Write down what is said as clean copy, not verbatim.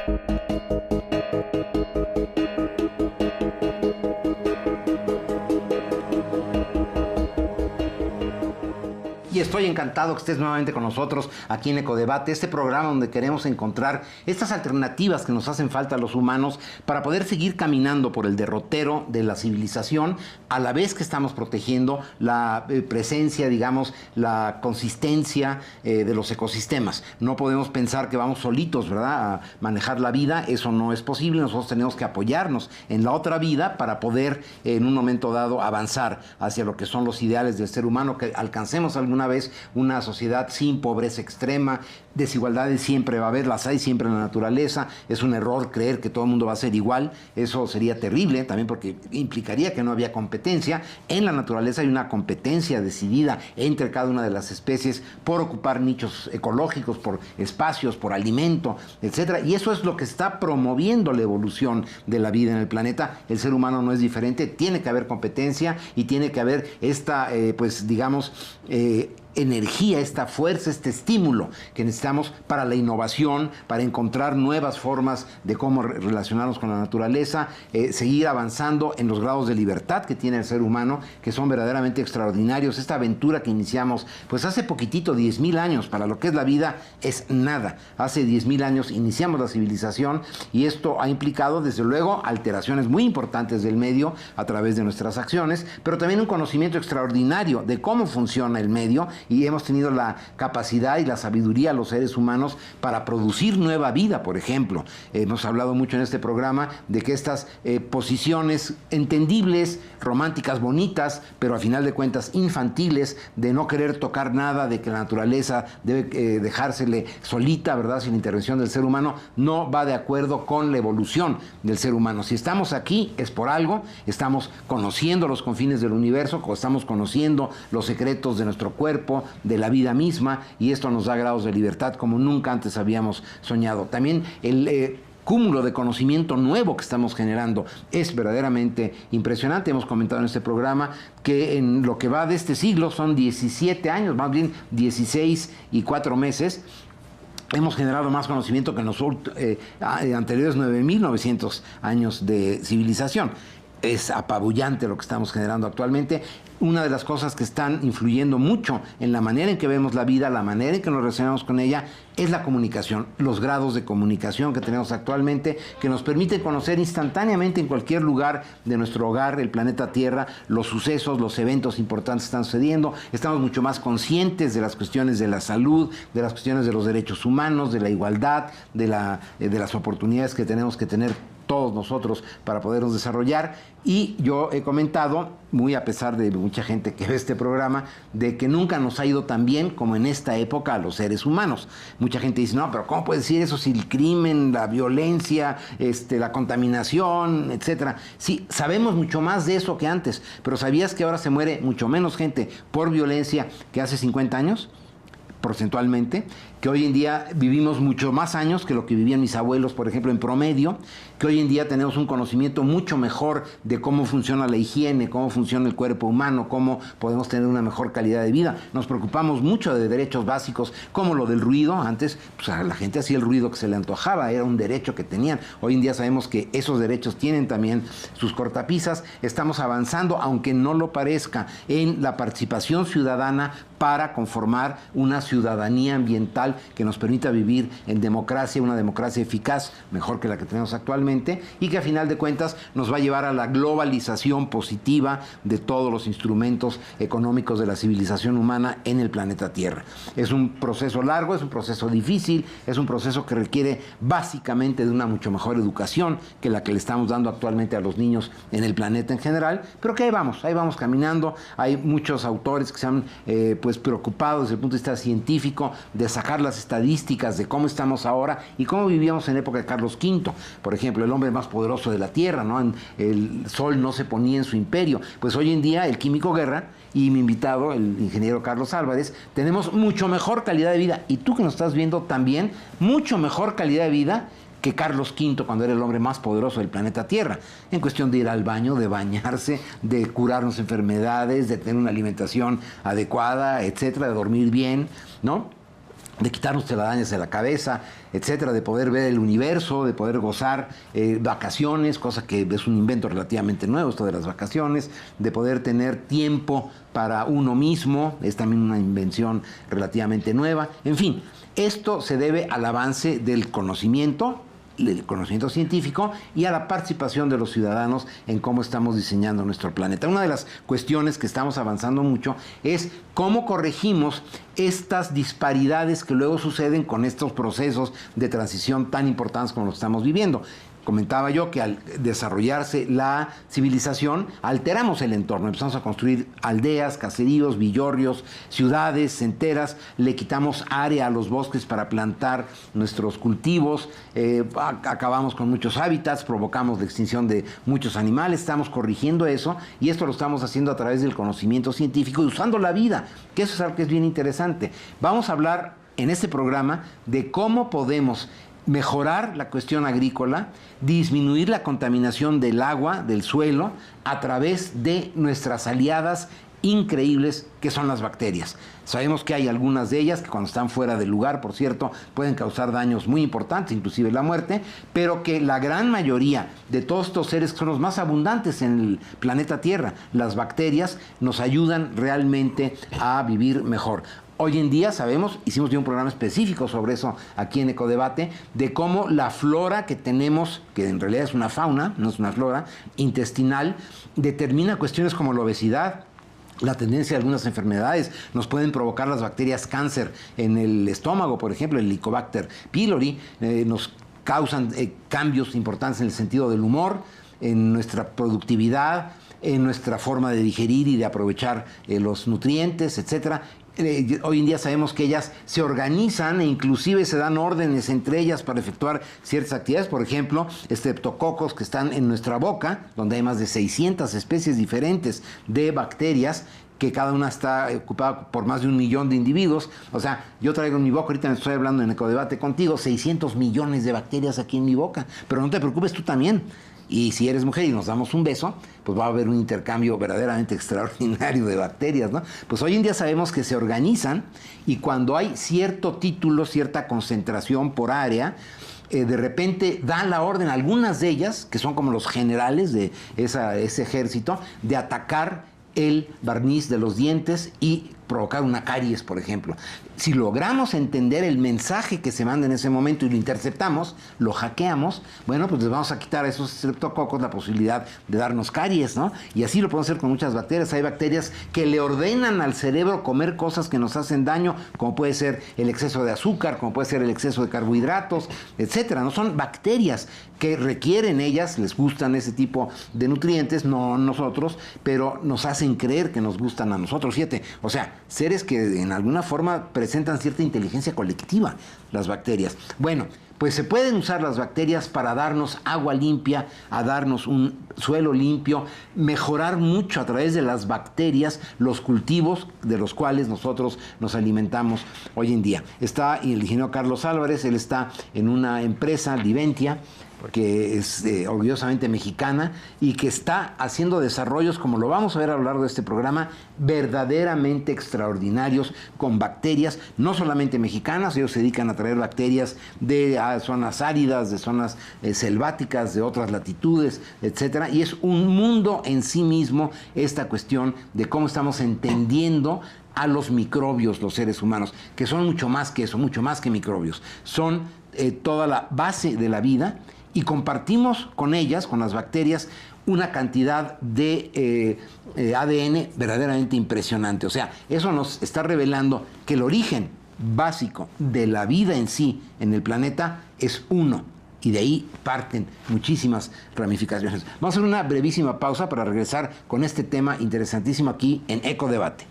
Y estoy encantado que estés nuevamente con nosotros aquí en Ecodebate, este programa donde queremos encontrar estas alternativas que nos hacen falta a los humanos para poder seguir caminando por el derrotero de la civilización, a la vez que estamos protegiendo la presencia, digamos, la consistencia de los ecosistemas. No podemos pensar que vamos solitos, ¿verdad?, a manejar la vida. Eso no es posible. Nosotros tenemos que apoyarnos en la otra vida para poder en un momento dado avanzar hacia lo que son los ideales del ser humano, que alcancemos alguna vez una sociedad sin pobreza extrema. Desigualdades siempre va a haber, las hay siempre en la naturaleza. Es un error creer que todo el mundo va a ser igual. Eso sería terrible también, porque implicaría que no había competencia. En la naturaleza hay una competencia decidida entre cada una de las especies por ocupar nichos ecológicos, por espacios, por alimento, etcétera. Y eso es lo que está promoviendo la evolución de la vida en el planeta. El ser humano no es diferente. Tiene que haber competencia y tiene que haber esta, pues digamos, energía, esta fuerza, este estímulo que necesitamos para la innovación, para encontrar nuevas formas de cómo relacionarnos con la naturaleza, seguir avanzando en los grados de libertad que tiene el ser humano, que son verdaderamente extraordinarios. Esta aventura que iniciamos, pues hace poquitito, 10,000 años, para lo que es la vida es nada. Hace 10,000 años iniciamos la civilización y esto ha implicado, desde luego, alteraciones muy importantes del medio a través de nuestras acciones, pero también un conocimiento extraordinario de cómo funciona el medio, y hemos tenido la capacidad y la sabiduría los seres humanos para producir nueva vida. Por ejemplo, hemos hablado mucho en este programa de que estas posiciones entendibles, románticas, bonitas, pero a final de cuentas infantiles, de no querer tocar nada, de que la naturaleza debe dejársele solita, ¿verdad?, sin intervención del ser humano, no va de acuerdo con la evolución del ser humano. Si estamos aquí es por algo, estamos conociendo los confines del universo, estamos conociendo los secretos de nuestro cuerpo, de la vida misma, y esto nos da grados de libertad como nunca antes habíamos soñado. También el cúmulo de conocimiento nuevo que estamos generando es verdaderamente impresionante. Hemos comentado en este programa que en lo que va de este siglo son 17 años, más bien 16 y 4 meses, hemos generado más conocimiento que en los anteriores 9,900 años de civilización. Es apabullante lo que estamos generando actualmente. Una de las cosas que están influyendo mucho en la manera en que vemos la vida, la manera en que nos relacionamos con ella, es la comunicación, los grados de comunicación que tenemos actualmente, que nos permiten conocer instantáneamente en cualquier lugar de nuestro hogar, el planeta Tierra, los sucesos, los eventos importantes que están sucediendo. Estamos mucho más conscientes de las cuestiones de la salud, de las cuestiones de los derechos humanos, de la igualdad, de las oportunidades que tenemos que tener todos nosotros para podernos desarrollar. Y yo he comentado, muy a pesar de mucha gente que ve este programa, de que nunca nos ha ido tan bien como en esta época a los seres humanos. Mucha gente dice, no, pero ¿cómo puede decir eso si el crimen, la violencia, la contaminación, etcétera? Sí, sabemos mucho más de eso que antes, pero ¿sabías que ahora se muere mucho menos gente por violencia que hace 50 años? Porcentualmente, que hoy en día vivimos mucho más años que lo que vivían mis abuelos, por ejemplo, en promedio, que hoy en día tenemos un conocimiento mucho mejor de cómo funciona la higiene, cómo funciona el cuerpo humano, cómo podemos tener una mejor calidad de vida. Nos preocupamos mucho de derechos básicos, como lo del ruido. Antes, pues, a la gente hacía el ruido que se le antojaba, era un derecho que tenían. Hoy en día sabemos que esos derechos tienen también sus cortapisas. Estamos avanzando, aunque no lo parezca, en la participación ciudadana para conformar una ciudadanía ambiental que nos permita vivir en democracia, una democracia eficaz, mejor que la que tenemos actualmente, y que a final de cuentas nos va a llevar a la globalización positiva de todos los instrumentos económicos de la civilización humana en el planeta Tierra. Es un proceso largo, es un proceso difícil, es un proceso que requiere básicamente de una mucho mejor educación que la que le estamos dando actualmente a los niños en el planeta en general, pero que ahí vamos caminando. Hay muchos autores que se han pues preocupados desde el punto de vista científico de sacar las estadísticas de cómo estamos ahora y cómo vivíamos en la época de Carlos V, por ejemplo, el hombre más poderoso de la Tierra, ¿no? El sol no se ponía en su imperio. Pues hoy en día el químico Guerra y mi invitado, el ingeniero Carlos Álvarez, tenemos mucho mejor calidad de vida, y tú que nos estás viendo también, mucho mejor calidad de vida que Carlos V cuando era el hombre más poderoso del planeta Tierra, en cuestión de ir al baño, de bañarse, de curarnos enfermedades, de tener una alimentación adecuada, etcétera, de dormir bien, ¿no? de quitarnos telarañas de la cabeza, etcétera, de poder ver el universo, de poder gozar vacaciones, cosa que es un invento relativamente nuevo, esto de las vacaciones, de poder tener tiempo para uno mismo, es también una invención relativamente nueva. En fin, esto se debe al avance del conocimiento científico y a la participación de los ciudadanos en cómo estamos diseñando nuestro planeta. Una de las cuestiones que estamos avanzando mucho es cómo corregimos estas disparidades que luego suceden con estos procesos de transición tan importantes como los estamos viviendo. Comentaba yo que al desarrollarse la civilización, alteramos el entorno, empezamos a construir aldeas, caseríos, villorrios, ciudades enteras, le quitamos área a los bosques para plantar nuestros cultivos, acabamos con muchos hábitats, provocamos la extinción de muchos animales, estamos corrigiendo eso y esto lo estamos haciendo a través del conocimiento científico y usando la vida, que eso es algo que es bien interesante. Vamos a hablar en este programa de cómo podemos mejorar la cuestión agrícola, disminuir la contaminación del agua, del suelo, a través de nuestras aliadas increíbles que son las bacterias. Sabemos que hay algunas de ellas que cuando están fuera del lugar, por cierto, pueden causar daños muy importantes, inclusive la muerte, pero que la gran mayoría de todos estos seres que son los más abundantes en el planeta Tierra, las bacterias, nos ayudan realmente a vivir mejor. Hoy en día sabemos, hicimos ya un programa específico sobre eso aquí en Ecodebate, de cómo la flora que tenemos, que en realidad es una fauna, no es una flora, intestinal, determina cuestiones como la obesidad, la tendencia de algunas enfermedades. Nos pueden provocar las bacterias cáncer en el estómago, por ejemplo, el Helicobacter pylori, nos causan cambios importantes en el sentido del humor, en nuestra productividad, en nuestra forma de digerir y de aprovechar los nutrientes, etcétera. Hoy en día sabemos que ellas se organizan e inclusive se dan órdenes entre ellas para efectuar ciertas actividades. Por ejemplo, estreptococos que están en nuestra boca, donde hay más de 600 especies diferentes de bacterias, que cada una está ocupada por más de 1 millón de individuos. O sea, yo traigo en mi boca, ahorita me estoy hablando en Ecodebate contigo, 600 millones de bacterias aquí en mi boca. Pero no te preocupes, tú también. Y si eres mujer y nos damos un beso, pues va a haber un intercambio verdaderamente extraordinario de bacterias, ¿no? Pues hoy en día sabemos que se organizan y cuando hay cierto título, cierta concentración por área, de repente dan la orden a algunas de ellas, que son como los generales de ese ejército, de atacar el barniz de los dientes y provocar una caries, por ejemplo. Si logramos entender el mensaje que se manda en ese momento y lo interceptamos, lo hackeamos, bueno, pues les vamos a quitar a esos estreptococos la posibilidad de darnos caries, ¿no? Y así lo podemos hacer con muchas bacterias. Hay bacterias que le ordenan al cerebro comer cosas que nos hacen daño, como puede ser el exceso de azúcar, como puede ser el exceso de carbohidratos, etcétera. No son bacterias que requieren ellas, les gustan ese tipo de nutrientes, no nosotros, pero nos hacen creer que nos gustan a nosotros. Fíjate, o sea, seres que en alguna forma presentan cierta inteligencia colectiva, las bacterias. Bueno, pues se pueden usar las bacterias para darnos agua limpia, a darnos un suelo limpio, mejorar mucho a través de las bacterias los cultivos de los cuales nosotros nos alimentamos hoy en día. Está el ingeniero Carlos Álvarez, él está en una empresa, Liventia, que es orgullosamente mexicana y que está haciendo desarrollos, como lo vamos a ver a lo largo de este programa, verdaderamente extraordinarios con bacterias, no solamente mexicanas. Ellos se dedican a traer bacterias de zonas áridas, de zonas selváticas, de otras latitudes, etcétera, y es un mundo en sí mismo esta cuestión de cómo estamos entendiendo a los microbios, los seres humanos, que son mucho más que eso, mucho más que microbios, son toda la base de la vida. Y compartimos con ellas, con las bacterias, una cantidad de ADN verdaderamente impresionante. O sea, eso nos está revelando que el origen básico de la vida en sí en el planeta es uno. Y de ahí parten muchísimas ramificaciones. Vamos a hacer una brevísima pausa para regresar con este tema interesantísimo aquí en Ecodebate.